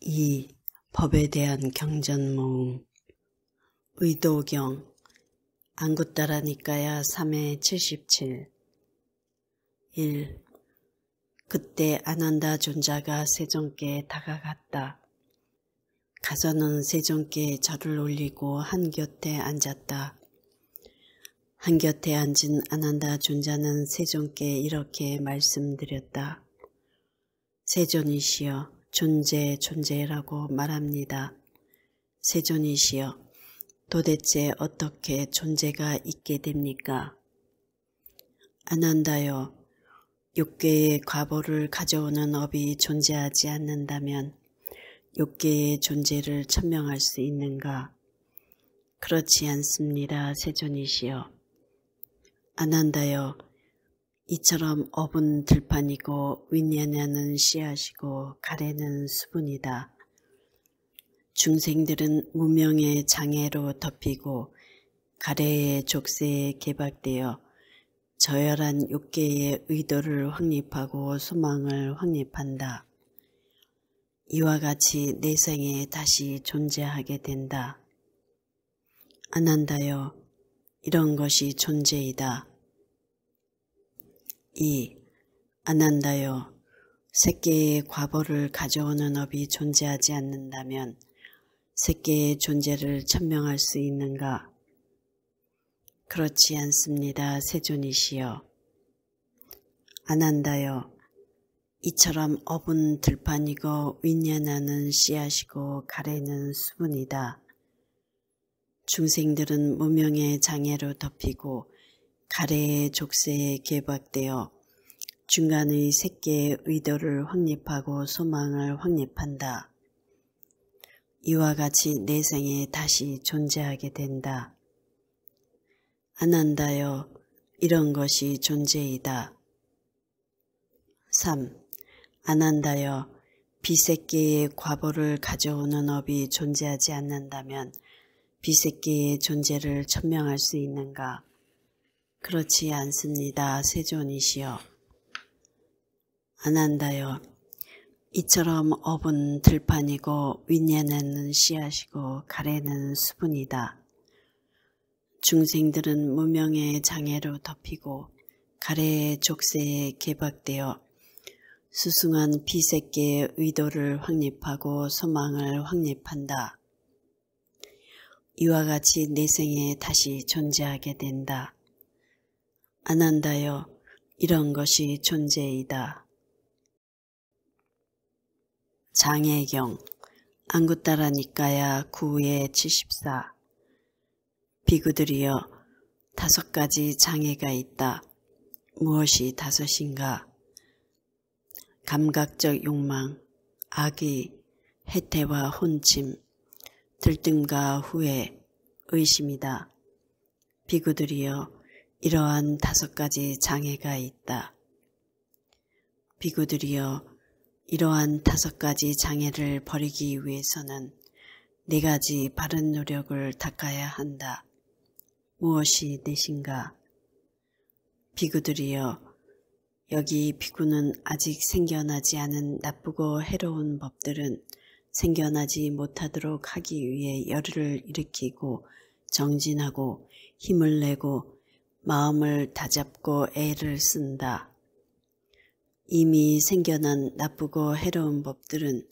2. 법에 대한 경전모음. 의도경 안구따라 니까야 3회 77. 1. 그때 아난다 존자가 세존께 다가갔다. 가서는 세존께 절을 올리고 한곁에 앉았다. 한곁에 앉은 아난다 존자는 세존께 이렇게 말씀드렸다. 세존이시여, 존재라고 말합니다. 세존이시여, 도대체 어떻게 존재가 있게 됩니까? 아난다여, 육계의 과보를 가져오는 업이 존재하지 않는다면 육계의 존재를 천명할 수 있는가? 그렇지 않습니다. 세존이시여. 아난다여, 이처럼 업은 들판이고 윈냐냐는 씨앗이고 가래는 수분이다. 중생들은 무명의 장애로 덮이고 가래의 족쇄에 개박되어 저열한 육계의 의도를 확립하고 소망을 확립한다. 이와 같이 내생에 다시 존재하게 된다. 아난다여, 이런 것이 존재이다. 2. 아난다여, 색계의 과보를 가져오는 업이 존재하지 않는다면 색계의 존재를 천명할 수 있는가? 그렇지 않습니다. 세존이시여. 아난다여, 이처럼 업은 들판이고 윈냐나는 씨앗이고 가래는 수분이다. 중생들은 무명의 장애로 덮이고 가래의 족쇄에 개박되어 중간의 색계의 의도를 확립하고 소망을 확립한다. 이와 같이 내생에 다시 존재하게 된다. 아난다여, 이런 것이 존재이다. 3. 아난다여, 비색계의 과보를 가져오는 업이 존재하지 않는다면 비색계의 존재를 천명할 수 있는가? 그렇지 않습니다. 세존이시여. 아난다여, 이처럼 업은 들판이고 윈냐나는 씨앗이고 가래는 수분이다. 중생들은 무명의 장애로 덮이고 가래의 족쇄에 개박되어 수승한 비색계의 의도를 확립하고 소망을 확립한다. 이와 같이 내생에 다시 존재하게 된다. 아난다여, 이런 것이 존재이다. 장애경 안구따라 니까야 9회 74. 비구들이여, 5가지 장애가 있다. 무엇이 5인가? 감각적 욕망, 악의, 해태와 혼침, 들뜸과 후회, 의심이다. 비구들이여, 이러한 5가지 장애가 있다. 비구들이여, 이러한 5가지 장애를 버리기 위해서는 4가지 바른 노력을 닦아야 한다. 무엇이 넷인가? 비구들이여, 여기 비구는 아직 생겨나지 않은 나쁘고 해로운 법들은 생겨나지 못하도록 하기 위해 열의를 일으키고 정진하고 힘을 내고 마음을 다잡고 애를 쓴다. 이미 생겨난 나쁘고 해로운 법들은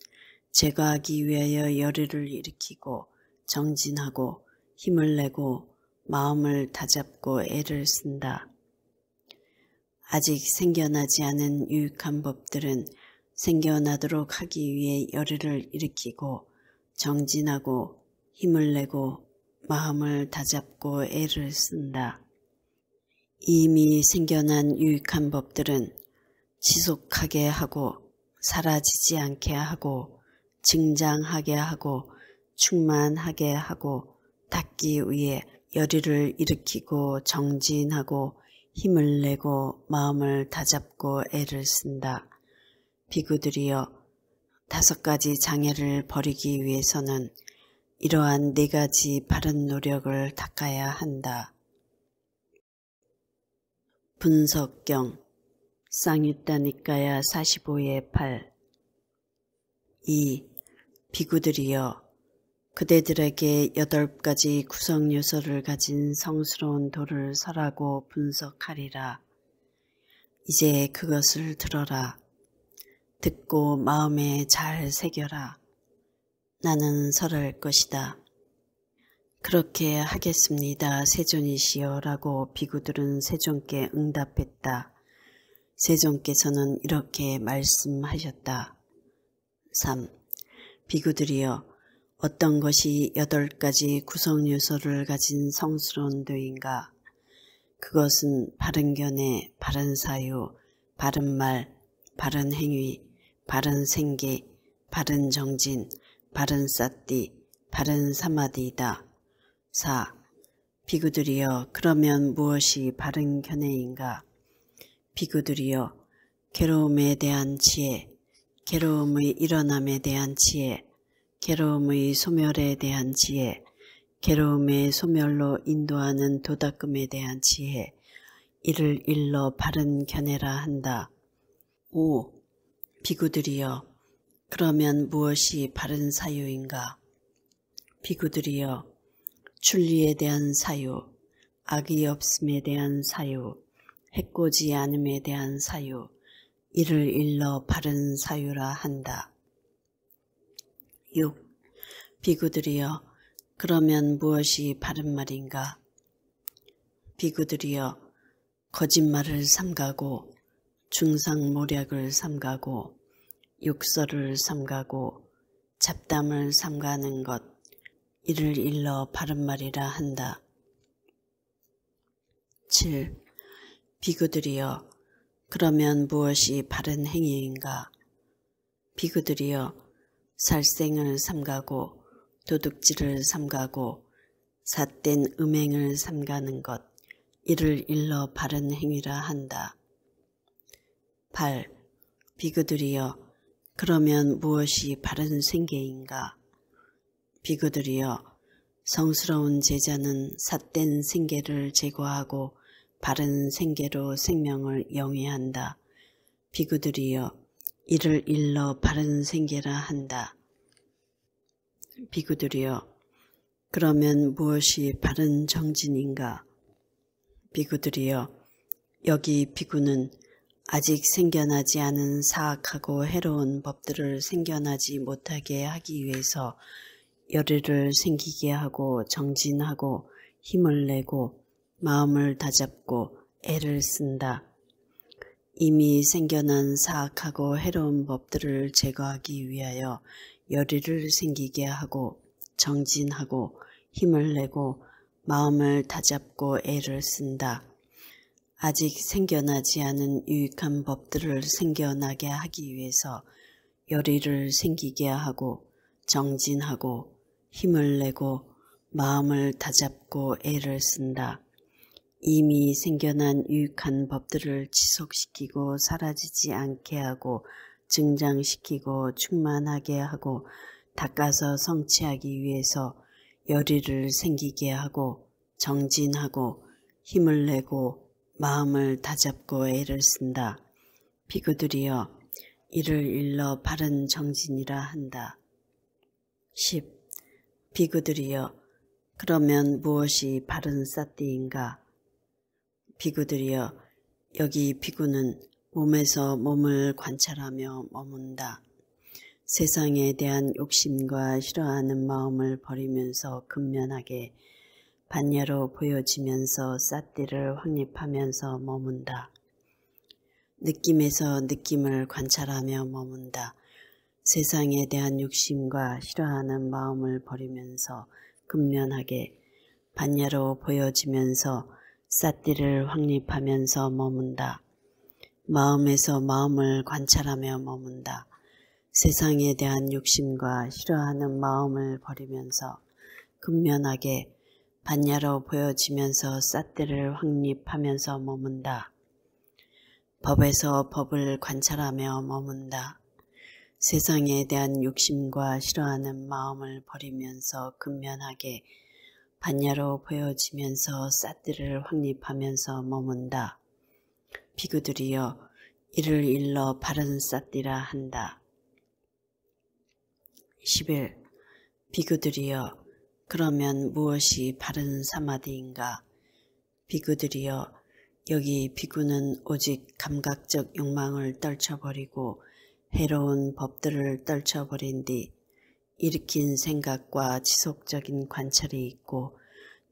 제거하기 위하여 열의를 일으키고 정진하고 힘을 내고 마음을 다잡고 애를 쓴다. 아직 생겨나지 않은 유익한 법들은 생겨나도록 하기 위해 열의를 일으키고 정진하고 힘을 내고 마음을 다잡고 애를 쓴다. 이미 생겨난 유익한 법들은 지속하게 하고 사라지지 않게 하고 증장하게 하고 충만하게 하고 닦기 위해 열의를 일으키고 정진하고 힘을 내고 마음을 다잡고 애를 쓴다. 비구들이여, 5가지 장애를 버리기 위해서는 이러한 4가지 바른 노력을 닦아야 한다. 분석경 쌍유따 니까야 45회 8. 2. 비구들이여 그대들에게 8가지 구성 요소를 가진 성스러운 도를 설하고 분석하리라. 이제 그것을 들어라. 듣고 마음에 잘 새겨라. 나는 설할 것이다. 그렇게 하겠습니다. 세존이시여 라고 비구들은 세존께 응답했다. 세존께서는 이렇게 말씀하셨다. 3. 비구들이여 어떤 것이 8가지 구성 요소를 가진 성스러운 도인가? 그것은 바른 견해, 바른 사유, 바른 말, 바른 행위, 바른 생계, 바른 정진, 바른 삿띠, 바른 사마디이다. 4. 비구들이여 그러면 무엇이 바른 견해인가? 비구들이여 괴로움에 대한 지혜, 괴로움의 일어남에 대한 지혜, 괴로움의 소멸에 대한 지혜, 괴로움의 소멸로 인도하는 도닦음에 대한 지혜, 이를 일러 바른 견해라 한다. 5. 비구들이여 그러면 무엇이 바른 사유인가? 비구들이여 출리에 대한 사유, 악이 없음에 대한 사유, 해코지 않음에 대한 사유, 이를 일러 바른 사유라 한다. 6. 비구들이여 그러면 무엇이 바른 말인가? 비구들이여 거짓말을 삼가고 중상모략을 삼가고 욕설을 삼가고 잡담을 삼가는 것, 이를 일러 바른 말이라 한다. 7. 비구들이여 그러면 무엇이 바른 행위인가? 비구들이여 살생을 삼가고 도둑질을 삼가고 삿된 음행을 삼가는 것, 이를 일러 바른 행위라 한다. 8. 비구들이여 그러면 무엇이 바른 생계인가? 비구들이여 성스러운 제자는 삿된 생계를 제거하고 바른 생계로 생명을 영위한다. 비구들이여 이를 일러 바른 생계라 한다. 비구들이여 그러면 무엇이 바른 정진인가? 비구들이여 여기 비구는 아직 생겨나지 않은 사악하고 해로운 법들을 생겨나지 못하게 하기 위해서 열의를 생기게 하고 정진하고 힘을 내고 마음을 다잡고 애를 쓴다. 이미 생겨난 사악하고 해로운 법들을 제거하기 위하여 열의를 생기게 하고 정진하고 힘을 내고 마음을 다잡고 애를 쓴다. 아직 생겨나지 않은 유익한 법들을 생겨나게 하기 위해서 열의를 생기게 하고 정진하고 힘을 내고 마음을 다잡고 애를 쓴다. 이미 생겨난 유익한 법들을 지속시키고 사라지지 않게 하고 증장시키고 충만하게 하고 닦아서 성취하기 위해서 열의를 생기게 하고 정진하고 힘을 내고 마음을 다잡고 애를 쓴다. 비구들이여 이를 일러 바른 정진이라 한다. 10. 비구들이여 그러면 무엇이 바른 삿띠인가? 비구들이여 여기 비구는 몸에서 몸을 관찰하며 머문다. 세상에 대한 욕심과 싫어하는 마음을 버리면서 근면하게 반야로 보여지면서 삿띠를 확립하면서 머문다. 느낌에서 느낌을 관찰하며 머문다. 세상에 대한 욕심과 싫어하는 마음을 버리면서 근면하게 반야로 보여지면서 삿띠를 확립하면서 머문다. 마음에서 마음을 관찰하며 머문다. 세상에 대한 욕심과 싫어하는 마음을 버리면서 근면하게 반야로 보여지면서 삿띠를 확립하면서 머문다. 법에서 법을 관찰하며 머문다. 세상에 대한 욕심과 싫어하는 마음을 버리면서 근면하게 반야로 보여지면서 삿띠를 확립하면서 머문다. 비구들이여 이를 일러 바른 삿띠라 한다. 11. 비구들이여, 그러면 무엇이 바른 사마디인가? 비구들이여, 여기 비구는 오직 감각적 욕망을 떨쳐버리고 해로운 법들을 떨쳐버린 뒤 일으킨 생각과 지속적인 관찰이 있고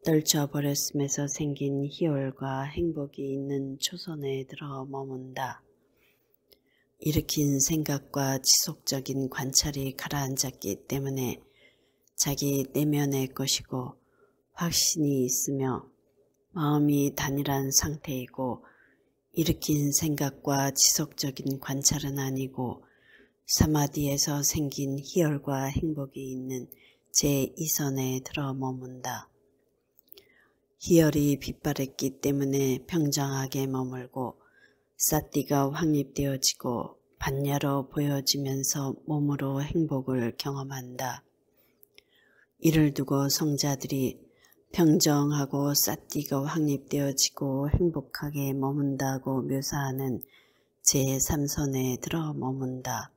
떨쳐버렸음에서 생긴 희열과 행복이 있는 초선에 들어 머문다. 일으킨 생각과 지속적인 관찰이 가라앉았기 때문에 자기 내면의 것이고 확신이 있으며 마음이 단일한 상태이고 일으킨 생각과 지속적인 관찰은 아니고 사마디에서 생긴 희열과 행복이 있는 제2선에 들어 머문다. 희열이 빛바랬기 때문에 평정하게 머물고 사띠가 확립되어지고 반야로 보여지면서 몸으로 행복을 경험한다. 이를 두고 성자들이 평정하고 사띠가 확립되어지고 행복하게 머문다고 묘사하는 제3선에 들어 머문다.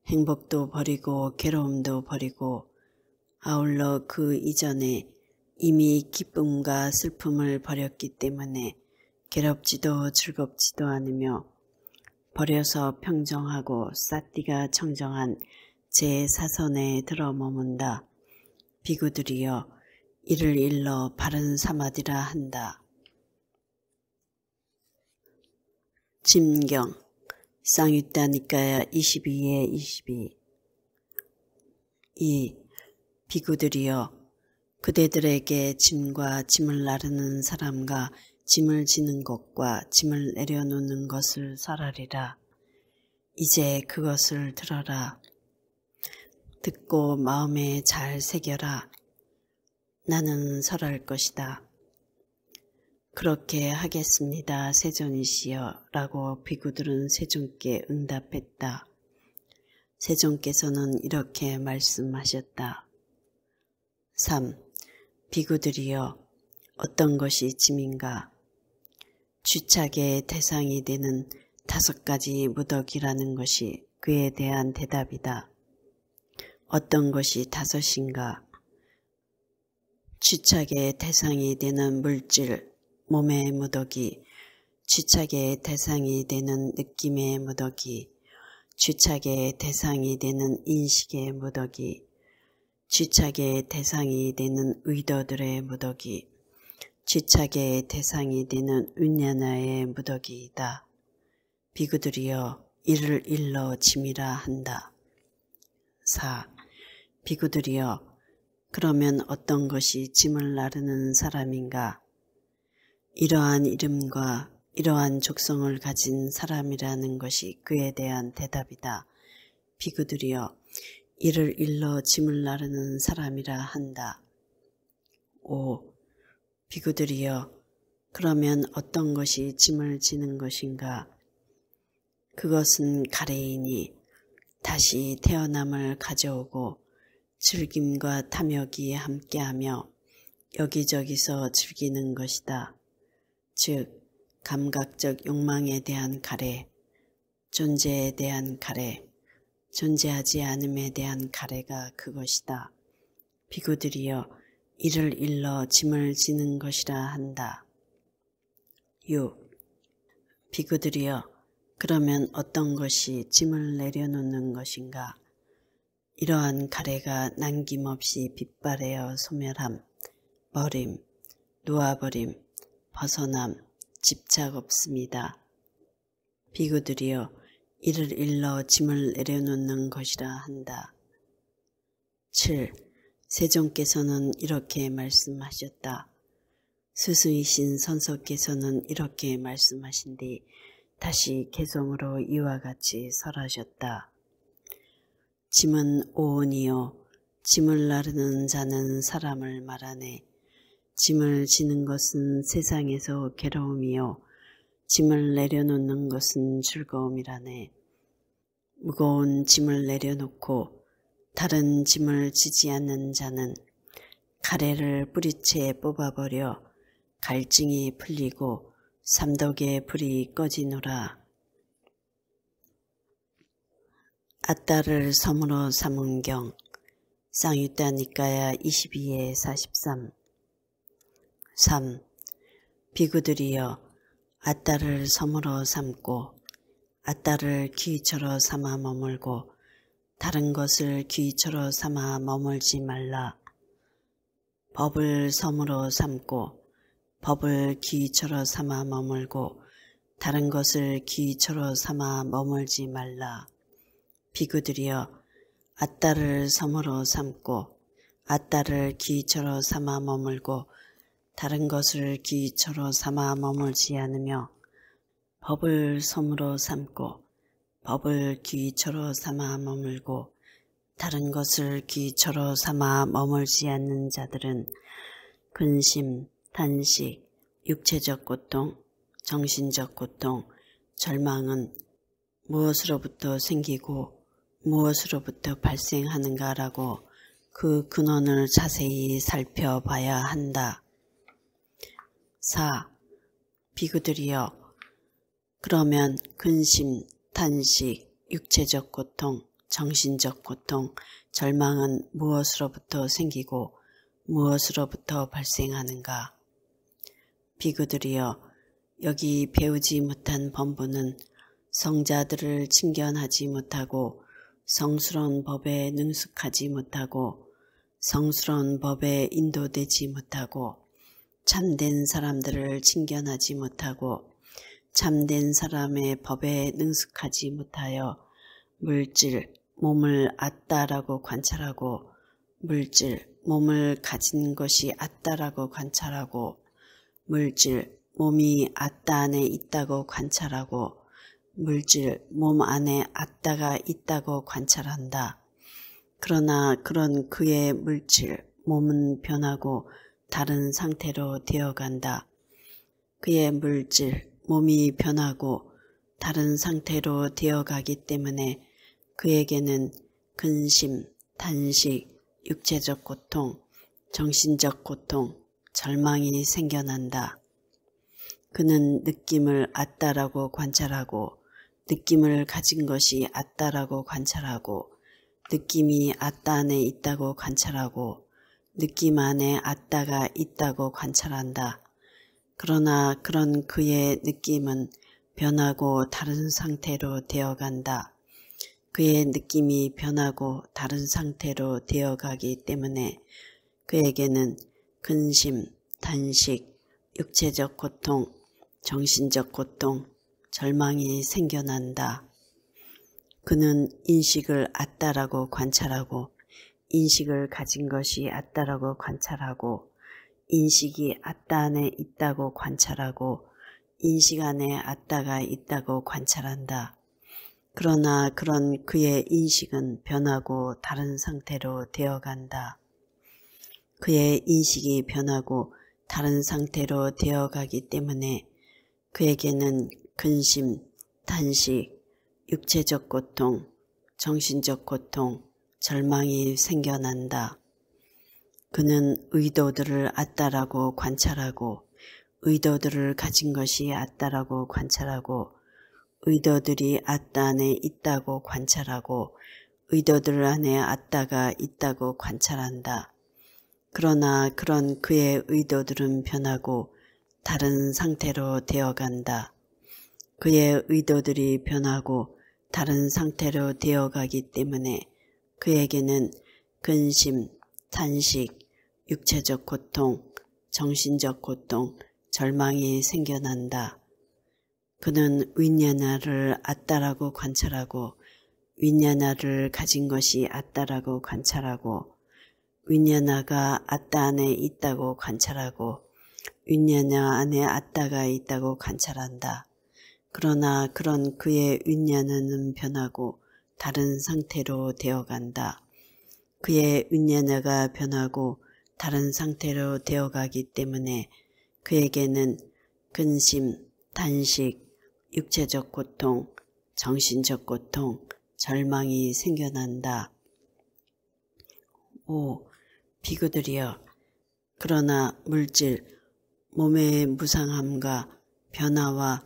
행복도 버리고 괴로움도 버리고 아울러 그 이전에 이미 기쁨과 슬픔을 버렸기 때문에 괴롭지도 즐겁지도 않으며 버려서 평정하고 사띠가 청정한 제4선에 들어 머문다. 비구들이여, 이를 일러 바른 사마디라 한다. 짐경 쌍유타 니까야 22에 22. 2. 비구들이여, 그대들에게 짐과 짐을 나르는 사람과 짐을 지는 것과 짐을 내려놓는 것을 설하리라. 이제 그것을 들어라. 듣고 마음에 잘 새겨라. 나는 설할 것이다. 그렇게 하겠습니다, 세존이시여 라고 비구들은 세존께 응답했다. 세존께서는 이렇게 말씀하셨다. 3. 비구들이여, 어떤 것이 짐인가? 주착의 대상이 되는 5가지 무덕이라는 것이 그에 대한 대답이다. 어떤 것이 5인가? 주착의 대상이 되는 물질, 몸의 무덕이, 주착의 대상이 되는 느낌의 무덕이, 주착의 대상이 되는 인식의 무덕이, 주착의 대상이 되는 의도들의 무덕이, 주착의 대상이 되는 운연화의 무덕이다. 비구들이여, 이를 일러 짐이라 한다. 4. 비구들이여, 그러면 어떤 것이 짐을 나르는 사람인가? 이러한 이름과 이러한 족성을 가진 사람이라는 것이 그에 대한 대답이다. 비구들이여, 이를 일러 짐을 나르는 사람이라 한다. 5. 비구들이여, 그러면 어떤 것이 짐을 지는 것인가? 그것은 가래이니 다시 태어남을 가져오고 즐김과 탐욕이 함께하며 여기저기서 즐기는 것이다. 즉, 감각적 욕망에 대한 가래, 존재에 대한 가래, 존재하지 않음에 대한 가래가 그것이다. 비구들이여, 이를 일러 짐을 지는 것이라 한다. 6. 비구들이여, 그러면 어떤 것이 짐을 내려놓는 것인가? 이러한 가래가 남김없이 빛바래어 소멸함, 버림, 놓아버림, 벗어남, 집착 없습니다. 비구들이여, 이를 일러 짐을 내려놓는 것이라 한다. 7. 세존께서는 이렇게 말씀하셨다. 스승이신 선서께서는 이렇게 말씀하신 뒤 다시 개성으로 이와 같이 설하셨다. 짐은 오온이요, 짐을 나르는 자는 사람을 말하네. 짐을 지는 것은 세상에서 괴로움이요, 짐을 내려놓는 것은 즐거움이라네. 무거운 짐을 내려놓고 다른 짐을 지지 않는 자는 가래를 뿌리채 뽑아버려 갈증이 풀리고 삼덕의 불이 꺼지노라. 아따를 섬으로 삼은경 쌍유타 니까야 22에 43. 3. 비구들이여 아따를 섬으로 삼고 아따를 귀처로 삼아 머물고 다른 것을 귀처로 삼아 머물지 말라. 법을 섬으로 삼고 법을 귀처로 삼아 머물고 다른 것을 귀처로 삼아 머물지 말라. 비구들이여 아따를 섬으로 삼고 아따를 귀처로 삼아 머물고 다른 것을 귀처로 삼아 머물지 않으며 법을 섬으로 삼고 법을 귀처로 삼아 머물고 다른 것을 귀처로 삼아 머물지 않는 자들은 근심, 탄식, 육체적 고통, 정신적 고통, 절망은 무엇으로부터 생기고 무엇으로부터 발생하는가라고 그 근원을 자세히 살펴봐야 한다. 4. 비구들이여 그러면 근심, 탄식, 육체적 고통, 정신적 고통, 절망은 무엇으로부터 생기고 무엇으로부터 발생하는가? 비구들이여 여기 배우지 못한 범부는 성자들을 친견하지 못하고 성스러운 법에 능숙하지 못하고 성스러운 법에 인도되지 못하고 참된 사람들을 친견하지 못하고 참된 사람의 법에 능숙하지 못하여 물질, 몸을 아따라고 관찰하고 물질, 몸을 가진 것이 아따라고 관찰하고 물질, 몸이 아따 안에 있다고 관찰하고 물질, 몸 안에 아따가 있다고 관찰한다. 그러나 그런 그의 물질, 몸은 변하고 다른 상태로 되어간다. 그의 물질, 몸이 변하고 다른 상태로 되어가기 때문에 그에게는 근심, 탄식, 육체적 고통, 정신적 고통, 절망이 생겨난다. 그는 느낌을 아따라고 관찰하고 느낌을 가진 것이 아따라고 관찰하고 느낌이 아따 안에 있다고 관찰하고 느낌 안에 아따가 있다고 관찰한다. 그러나 그런 그의 느낌은 변하고 다른 상태로 되어간다. 그의 느낌이 변하고 다른 상태로 되어가기 때문에 그에게는 근심, 탄식, 육체적 고통, 정신적 고통, 절망이 생겨난다. 그는 인식을 아따라고 관찰하고 인식을 가진 것이 아따라고 관찰하고 인식이 아따 안에 있다고 관찰하고 인식 안에 아따가 있다고 관찰한다. 그러나 그런 그의 인식은 변하고 다른 상태로 되어간다. 그의 인식이 변하고 다른 상태로 되어가기 때문에 그에게는 근심, 탄식, 육체적 고통, 정신적 고통, 절망이 생겨난다. 그는 의도들을 아따라고 관찰하고 의도들을 가진 것이 아따라고 관찰하고 의도들이 아따 안에 있다고 관찰하고 의도들 안에 아따가 있다고 관찰한다. 그러나 그런 그의 의도들은 변하고 다른 상태로 되어간다. 그의 의도들이 변하고 다른 상태로 되어가기 때문에 그에게는 근심, 탄식, 육체적 고통, 정신적 고통, 절망이 생겨난다. 그는 윈냐나를 아따라고 관찰하고 윈냐나를 가진 것이 아따라고 관찰하고 윈냐나가 아따 안에 있다고 관찰하고 윈냐나 안에 아따가 있다고 관찰한다. 그러나 그런 그의 윈냐나는 변하고 다른 상태로 되어간다. 그의 윈냐나가 변하고 다른 상태로 되어가기 때문에 그에게는 근심, 탄식, 육체적 고통, 정신적 고통, 절망이 생겨난다. 5. 비구들이여 그러나 물질, 몸의 무상함과 변화와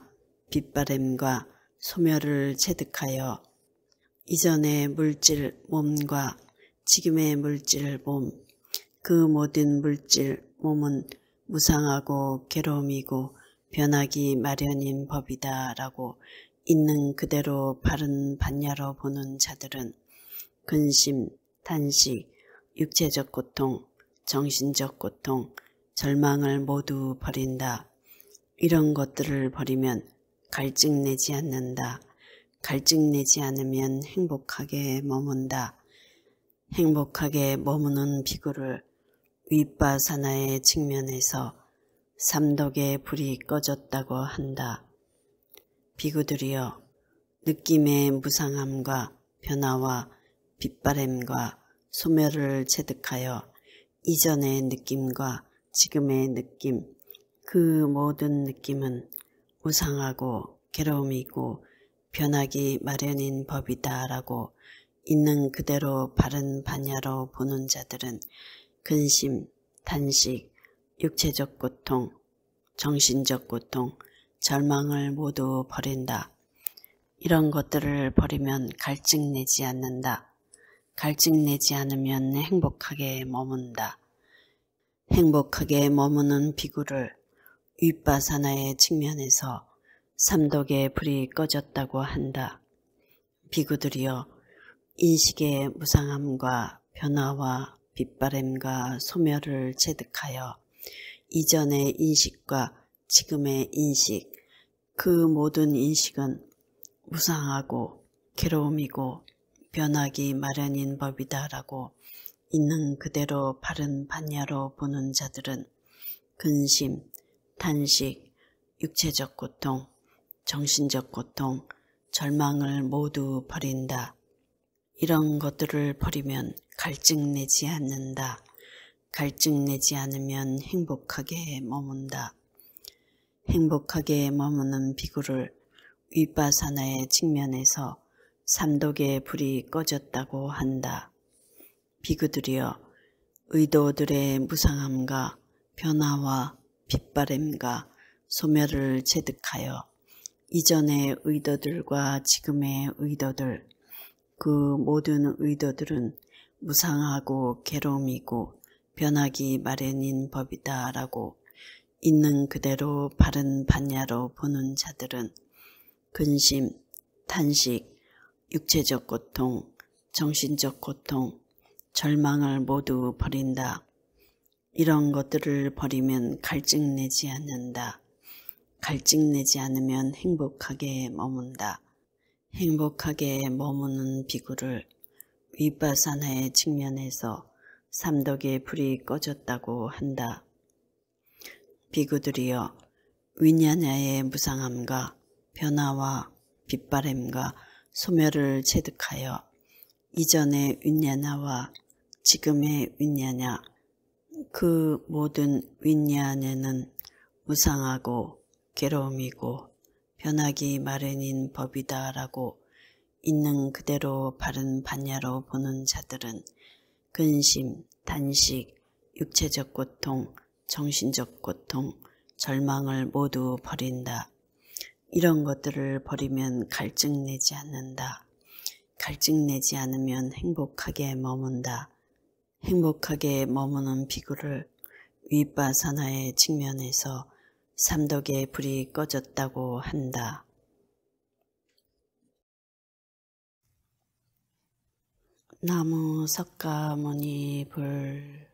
빛바램과 소멸을 체득하여 이전의 물질 몸과 지금의 물질 몸, 그 모든 물질 몸은 무상하고 괴로움이고 변하기 마련인 법이다 라고 있는 그대로 바른 반야로 보는 자들은 근심, 탄식, 육체적 고통, 정신적 고통, 절망을 모두 버린다. 이런 것들을 버리면 갈증 내지 않는다. 갈증 내지 않으면 행복하게 머문다. 행복하게 머무는 비구를 윗바사나의 측면에서 삼독의 불이 꺼졌다고 한다. 비구들이여, 느낌의 무상함과 변화와 빛바램과 소멸을 체득하여 이전의 느낌과 지금의 느낌, 그 모든 느낌은 무상하고 괴로움이고 변하기 마련인 법이다 라고 있는 그대로 바른 반야로 보는 자들은 근심, 탄식, 육체적 고통, 정신적 고통, 절망을 모두 버린다. 이런 것들을 버리면 갈증 내지 않는다. 갈증 내지 않으면 행복하게 머문다. 행복하게 머무는 비구를 윗바사나의 측면에서 삼독의 불이 꺼졌다고 한다. 비구들이여, 인식의 무상함과 변화와 빛바램과 소멸을 체득하여 이전의 인식과 지금의 인식, 그 모든 인식은 무상하고 괴로움이고 변하기 마련인 법이다 라고 있는 그대로 바른 반야로 보는 자들은 근심, 탄식, 육체적 고통, 정신적 고통, 절망을 모두 버린다. 이런 것들을 버리면 갈증 내지 않는다. 갈증 내지 않으면 행복하게 머문다. 행복하게 머무는 비구를 윗바사나의 측면에서 삼독의 불이 꺼졌다고 한다. 비구들이여, 의도들의 무상함과 변화와 빛바램과 소멸을 체득하여 이전의 의도들과 지금의 의도들, 그 모든 의도들은 무상하고 괴로움이고 변하기 마련인 법이다 라고 있는 그대로 바른 반야로 보는 자들은 근심, 탄식, 육체적 고통, 정신적 고통, 절망을 모두 버린다. 이런 것들을 버리면 갈증 내지 않는다. 갈증 내지 않으면 행복하게 머문다. 행복하게 머무는 비구를 윗바사나의 측면에서 삼독의 불이 꺼졌다고 한다. 비구들이여, 위냐냐의 무상함과 변화와 빛바램과 소멸을 체득하여 이전의 윈냐냐와 지금의 윈냐냐, 그 모든 윈냐냐는 무상하고 괴로움이고 변하기 마련인 법이다 라고 있는 그대로 바른 반야로 보는 자들은 근심, 탄식, 육체적 고통, 정신적 고통, 절망을 모두 버린다. 이런 것들을 버리면 갈증 내지 않는다. 갈증 내지 않으면 행복하게 머문다. 행복하게 머무는 비구를 윗바사나의 측면에서 삼독의 불이 꺼졌다고 한다. 나무 석가모니 불